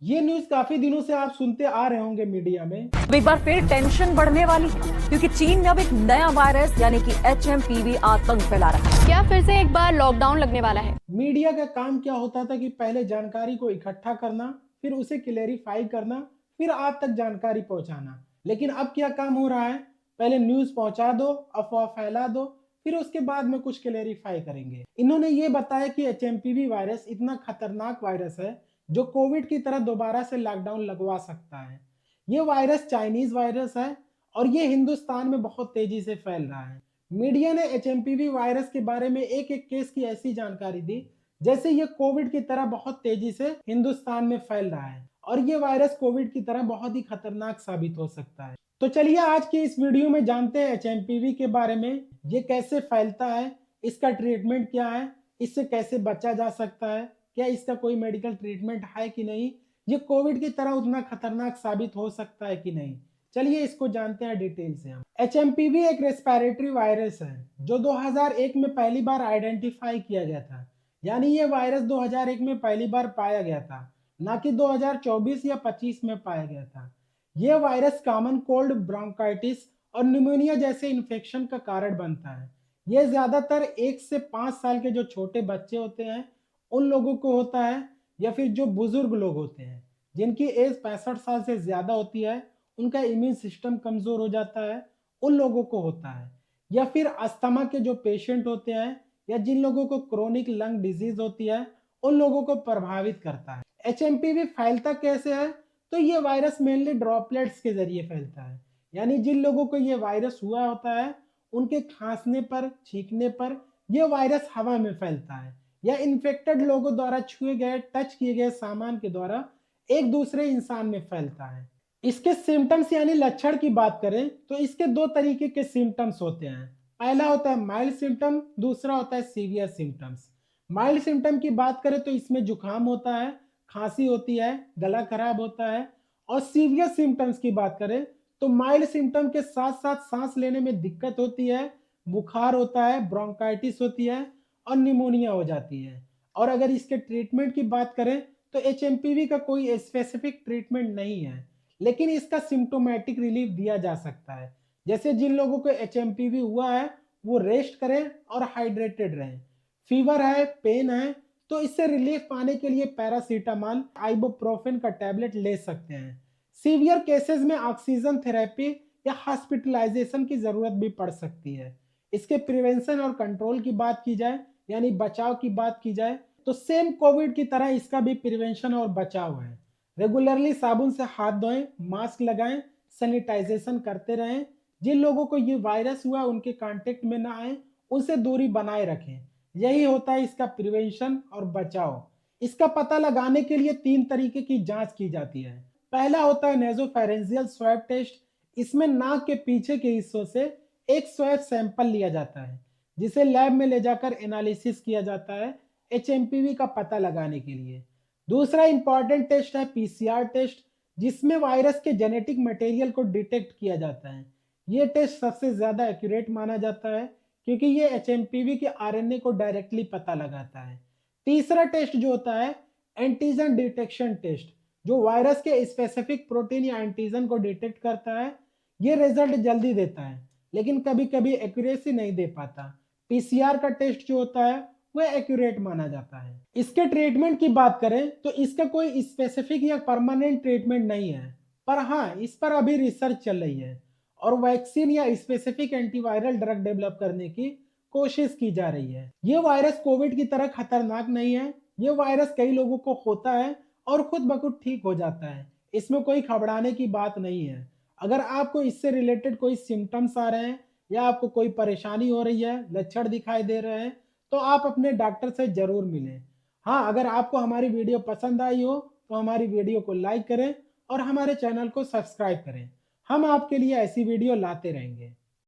ये न्यूज काफी दिनों से आप सुनते आ रहे होंगे मीडिया में। अब एक बार फिर टेंशन बढ़ने वाली है क्योंकि चीन में अब एक नया वायरस यानी कि HMPV आतंक फैला रहा है। क्या फिर से एक बार लॉकडाउन लगने वाला है? मीडिया का काम क्या होता था कि पहले जानकारी को इकट्ठा करना, फिर उसे क्लेरिफाई करना, फिर आप तक जानकारी पहुंचाना। लेकिन अब क्या काम हो रहा है, पहले न्यूज पहुंचा दो, अफवाह फैला दो, फिर उसके बाद में कुछ क्लेरिफाई करेंगे। इन्होंने ये बताया कि HMPV वायरस इतना खतरनाक वायरस है जो कोविड की तरह दोबारा से लॉकडाउन लगवा सकता है। ये वायरस चाइनीज वायरस है और ये हिंदुस्तान में बहुत तेजी से फैल रहा है। मीडिया ने HMPV वायरस के बारे में एक एक केस की ऐसी जानकारी दी जैसे ये कोविड की तरह बहुत तेजी से हिंदुस्तान में फैल रहा है और ये वायरस कोविड की तरह बहुत ही खतरनाक साबित हो सकता है। तो चलिए आज की इस वीडियो में जानते हैं HMPV के बारे में, ये कैसे फैलता है, इसका ट्रीटमेंट क्या है, इससे कैसे बचा जा सकता है, क्या इसका कोई मेडिकल ट्रीटमेंट है कि नहीं, ये कोविड की तरह उतना खतरनाक साबित हो सकता है कि नहीं। चलिए इसको जानते हैं डिटेल से। हम HMPV एक रेस्पिरेटरी वायरस है जो 2001 में पहली बार आइडेंटिफाई किया गया था। यानी ये वायरस 2001 में पहली बार पाया गया था, ना कि 2024 या 25 में पाया गया था। यह वायरस कॉमन कोल्ड, ब्रोंकाइटिस और निमोनिया जैसे इन्फेक्शन का कारण बनता है। यह ज्यादातर 1 से 5 साल के जो छोटे बच्चे होते हैं उन लोगों को होता है, या फिर जो बुजुर्ग लोग होते हैं जिनकी एज 65 साल से ज्यादा होती है, उनका इम्यून सिस्टम कमजोर हो जाता है, उन लोगों को होता है। या फिर अस्थमा के जो पेशेंट होते हैं या जिन लोगों को क्रोनिक लंग डिजीज होती है, उन लोगों को प्रभावित करता है। HMPV फैलता कैसे है, तो ये वायरस मेनली ड्रॉपलेट्स के जरिए फैलता है। यानी जिन लोगों को ये वायरस हुआ होता है उनके खांसने पर, छींकने पर यह वायरस हवा में फैलता है, या इन्फेक्टेड लोगों द्वारा छुए गए, टच किए गए सामान के द्वारा एक दूसरे इंसान में फैलता है। इसके सिम्टम्स यानी लक्षण की बात करें तो इसके दो तरीके के सिम्टम्स होते हैं। पहला होता है माइल्ड सिम्टम, दूसरा होता है सीवियर सिम्टम्स। माइल्ड सिम्टम की बात करें तो इसमें जुकाम होता है, खांसी होती है, गला खराब होता है। और सीवियर सिम्टम्स की बात करें तो माइल्ड सिम्टम के साथ साथ सांस लेने में दिक्कत होती है, बुखार होता है, ब्रोंकाइटिस होती है और निमोनिया हो जाती है। और अगर इसके ट्रीटमेंट की बात करें तो HMPV का कोई स्पेसिफिक ट्रीटमेंट नहीं है, लेकिन इसका सिम्टोमेटिक रिलीफ दिया जा सकता है। जैसे जिन लोगों को HMPV हुआ है वो रेस्ट करें और हाइड्रेटेड रहें। फीवर है, पेन है, तो इससे रिलीफ पाने के लिए पैरासीटामॉल, आइबुप्रोफेन का टैबलेट ले सकते हैं। सीवियर केसेस में ऑक्सीजन थेरेपी या हॉस्पिटलाइजेशन की जरूरत भी पड़ सकती है। इसके प्रिवेंशन और कंट्रोल की बात की जाए, यानी बचाव की बात की जाए, तो सेम कोविड की तरह इसका भी प्रिवेंशन और बचाव है। रेगुलरली साबुन से हाथ धोएं, मास्क लगाएं, सैनिटाइजेशन करते रहें। जिन लोगों को ये वायरस हुआ उनके कांटेक्ट में ना आए, उनसे दूरी बनाए रखें। यही होता है इसका प्रिवेंशन और बचाव। इसका पता लगाने के लिए 3 तरीके की जांच की जाती है। पहला होता है नेजोफेरेंजियल स्वैब टेस्ट। इसमें नाक के पीछे के हिस्सों से एक स्वैब सैंपल लिया जाता है जिसे लैब में ले जाकर एनालिसिस किया जाता है HMPV का पता लगाने के लिए। दूसरा इंपॉर्टेंट टेस्ट है PCR टेस्ट, जिसमें वायरस के जेनेटिक मटेरियल को डिटेक्ट किया जाता है। ये टेस्ट सबसे ज्यादा एक्यूरेट माना जाता है क्योंकि ये HMPV के RNA को डायरेक्टली पता लगाता है। तीसरा टेस्ट जो होता है एंटीजन डिटेक्शन टेस्ट, जो वायरस के स्पेसिफिक प्रोटीन या एंटीजन को डिटेक्ट करता है। ये रिजल्ट जल्दी देता है लेकिन कभी कभी एक्यूरेसी नहीं दे पाता। PCR का टेस्ट जो होता है वह एक्यूरेट माना जाता है। इसके ट्रीटमेंट की बात करें तो इसका कोई स्पेसिफिक या परमानेंट ट्रीटमेंट नहीं है, पर हाँ इस पर अभी रिसर्च चल रही है और वैक्सीन या स्पेसिफिक एंटीवायरल ड्रग डेवलप करने की कोशिश की जा रही है। ये वायरस कोविड की तरह खतरनाक नहीं है। ये वायरस कई लोगों को होता है और खुद ब खुद ठीक हो जाता है। इसमें कोई घबराने की बात नहीं है। अगर आपको इससे रिलेटेड कोई सिम्टम्स आ रहे हैं या आपको कोई परेशानी हो रही है, लक्षण दिखाई दे रहे हैं, तो आप अपने डॉक्टर से जरूर मिलें। हाँ, अगर आपको हमारी वीडियो पसंद आई हो तो हमारी वीडियो को लाइक करें और हमारे चैनल को सब्सक्राइब करें। हम आपके लिए ऐसी वीडियो लाते रहेंगे।